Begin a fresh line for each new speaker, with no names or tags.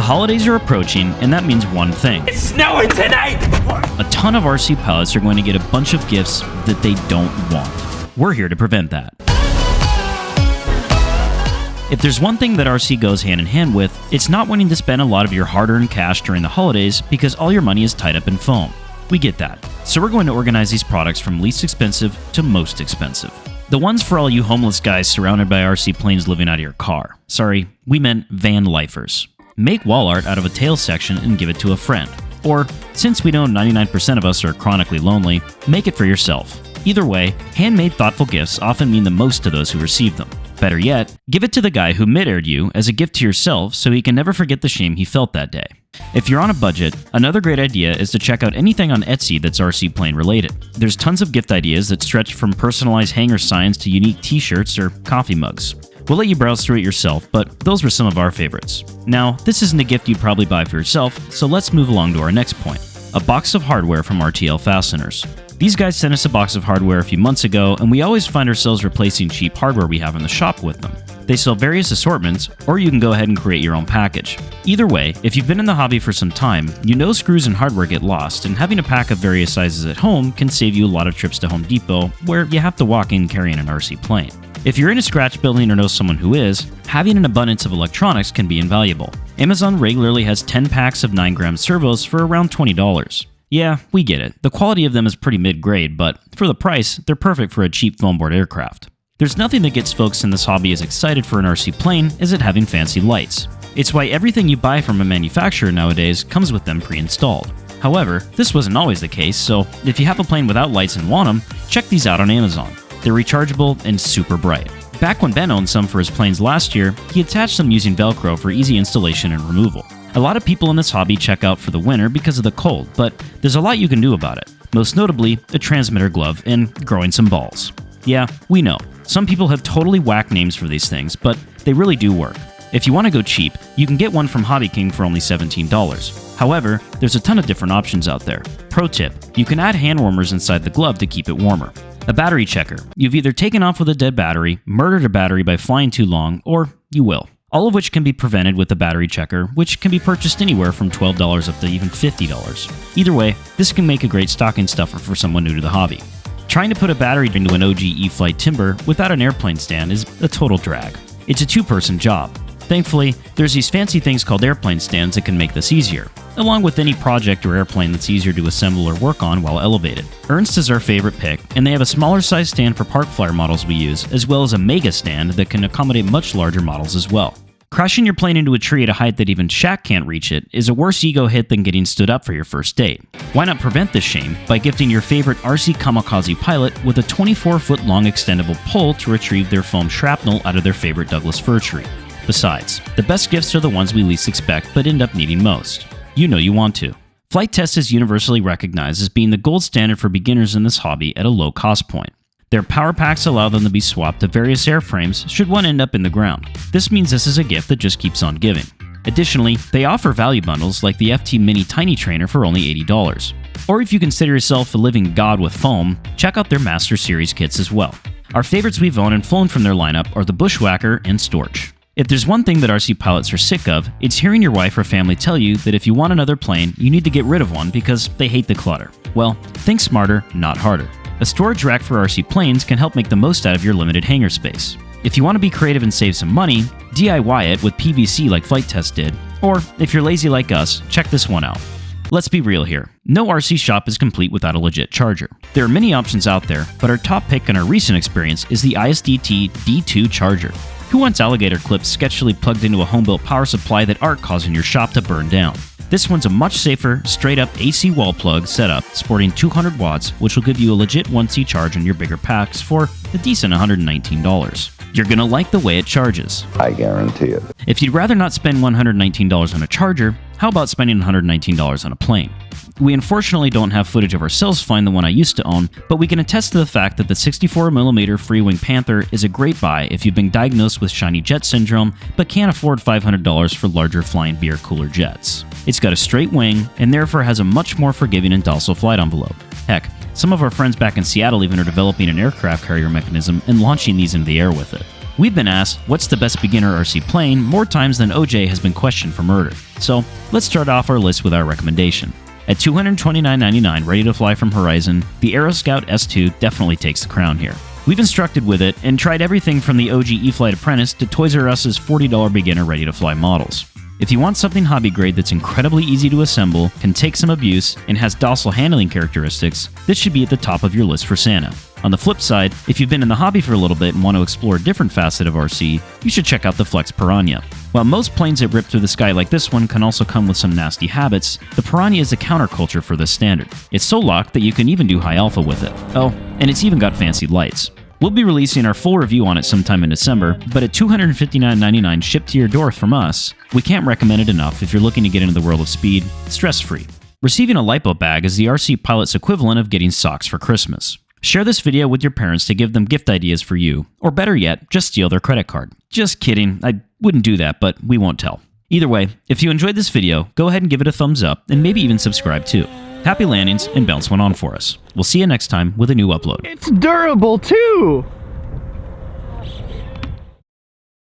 The holidays are approaching, and that means one thing.
It's snowing tonight!
A ton of RC pilots are going to get a bunch of gifts that they don't want. We're here to prevent that. If there's one thing that RC goes hand in hand with, it's not wanting to spend a lot of your hard-earned cash during the holidays because all your money is tied up in foam. We get that. So we're going to organize these products from least expensive to most expensive. The ones for all you homeless guys surrounded by RC planes living out of your car. Sorry, we meant van lifers. Make wall art out of a tail section and give it to a friend. Or, since we know 99% of us are chronically lonely, make it for yourself. Either way, handmade thoughtful gifts often mean the most to those who receive them. Better yet, give it to the guy who mid-aired you as a gift to yourself so he can never forget the shame he felt that day. If you're on a budget, another great idea is to check out anything on Etsy that's RC plane related. There's tons of gift ideas that stretch from personalized hanger signs to unique t-shirts or coffee mugs. We'll let you browse through it yourself, but those were some of our favorites. Now, this isn't a gift you'd probably buy for yourself, so let's move along to our next point. A box of hardware from RTL Fasteners. These guys sent us a box of hardware a few months ago, and we always find ourselves replacing cheap hardware we have in the shop with them. They sell various assortments, or you can go ahead and create your own package. Either way, if you've been in the hobby for some time, you know screws and hardware get lost, and having a pack of various sizes at home can save you a lot of trips to Home Depot, where you have to walk in carrying an RC plane. If you're into scratch building or know someone who is, having an abundance of electronics can be invaluable. Amazon regularly has 10 packs of 9-gram servos for around $20. Yeah, we get it. The quality of them is pretty mid-grade, but for the price, they're perfect for a cheap foam-board aircraft. There's nothing that gets folks in this hobby as excited for an RC plane as it having fancy lights. It's why everything you buy from a manufacturer nowadays comes with them pre-installed. However, this wasn't always the case, so if you have a plane without lights and want them, check these out on Amazon. They're rechargeable and super bright. Back when Ben owned some for his planes last year, he attached them using Velcro for easy installation and removal. A lot of people in this hobby check out for the winter because of the cold, but there's a lot you can do about it. Most notably, a transmitter glove and growing some balls. Yeah, we know. Some people have totally whack names for these things, but they really do work. If you want to go cheap, you can get one from Hobby King for only $17. However, there's a ton of different options out there. Pro tip, you can add hand warmers inside the glove to keep it warmer. A battery checker. You've either taken off with a dead battery, murdered a battery by flying too long, or you will. All of which can be prevented with a battery checker, which can be purchased anywhere from $12 up to even $50. Either way, this can make a great stocking stuffer for someone new to the hobby. Trying to put a battery into an OG E-Flight Timber without an airplane stand is a total drag. It's a two-person job. Thankfully, there's these fancy things called airplane stands that can make this easier, along with any project or airplane that's easier to assemble or work on while elevated. Ernst is our favorite pick, and they have a smaller size stand for park flyer models we use, as well as a mega stand that can accommodate much larger models as well. Crashing your plane into a tree at a height that even Shaq can't reach it is a worse ego hit than getting stood up for your first date. Why not prevent this shame by gifting your favorite RC kamikaze pilot with a 24-foot long extendable pole to retrieve their foam shrapnel out of their favorite Douglas fir tree? Besides, the best gifts are the ones we least expect but end up needing most. You know you want to. FLITETEST is universally recognized as being the gold standard for beginners in this hobby at a low cost point. Their power packs allow them to be swapped to various airframes should one end up in the ground. This means this is a gift that just keeps on giving. Additionally, they offer value bundles like the FT Mini Tiny Trainer for only $80. Or if you consider yourself a living god with foam, check out their Master Series kits as well. Our favorites we've owned and flown from their lineup are the Bushwhacker and Storch. If there's one thing that RC pilots are sick of, it's hearing your wife or family tell you that if you want another plane, you need to get rid of one because they hate the clutter. Well, think smarter, not harder. A storage rack for RC planes can help make the most out of your limited hangar space. If you want to be creative and save some money, DIY it with PVC like FLITETEST did, or if you're lazy like us, check this one out. Let's be real here. No RC shop is complete without a legit charger. There are many options out there, but our top pick in our recent experience is the ISDT D2 charger. Who wants alligator clips sketchily plugged into a home-built power supply that aren't causing your shop to burn down? This one's a much safer, straight-up AC wall plug setup sporting 200 watts, which will give you a legit 1C charge on your bigger packs for a decent $119. You're gonna like the way it charges.
I guarantee it.
If you'd rather not spend $119 on a charger, how about spending $119 on a plane? We unfortunately don't have footage of ourselves flying the one I used to own, but we can attest to the fact that the 64mm Free-Wing Panther is a great buy if you've been diagnosed with shiny jet syndrome but can't afford $500 for larger flying beer cooler jets. It's got a straight wing and therefore has a much more forgiving and docile flight envelope. Heck, some of our friends back in Seattle even are developing an aircraft carrier mechanism and launching these into the air with it. We've been asked, what's the best beginner RC plane, more times than OJ has been questioned for murder. So let's start off our list with our recommendation. At $229.99 ready to fly from Horizon, the AeroScout S2 definitely takes the crown here. We've instructed with it and tried everything from the OG E-Flight Apprentice to Toys R Us's $40 beginner ready-to-fly models. If you want something hobby grade that's incredibly easy to assemble, can take some abuse, and has docile handling characteristics, this should be at the top of your list for Santa. On the flip side, if you've been in the hobby for a little bit and want to explore a different facet of RC, you should check out the Flex Piranha. While most planes that rip through the sky like this one can also come with some nasty habits, the Piranha is a counterculture for this standard. It's so locked that you can even do high alpha with it. Oh, and it's even got fancy lights. We'll be releasing our full review on it sometime in December, but at $259.99 shipped to your door from us, we can't recommend it enough if you're looking to get into the world of speed, stress-free. Receiving a LiPo bag is the RC pilot's equivalent of getting socks for Christmas. Share this video with your parents to give them gift ideas for you, or better yet, just steal their credit card. Just kidding, I wouldn't do that, but we won't tell. Either way, if you enjoyed this video, go ahead and give it a thumbs up, and maybe even subscribe too. Happy landings and bounce one on for us. We'll see you next time with a new upload.
It's durable too!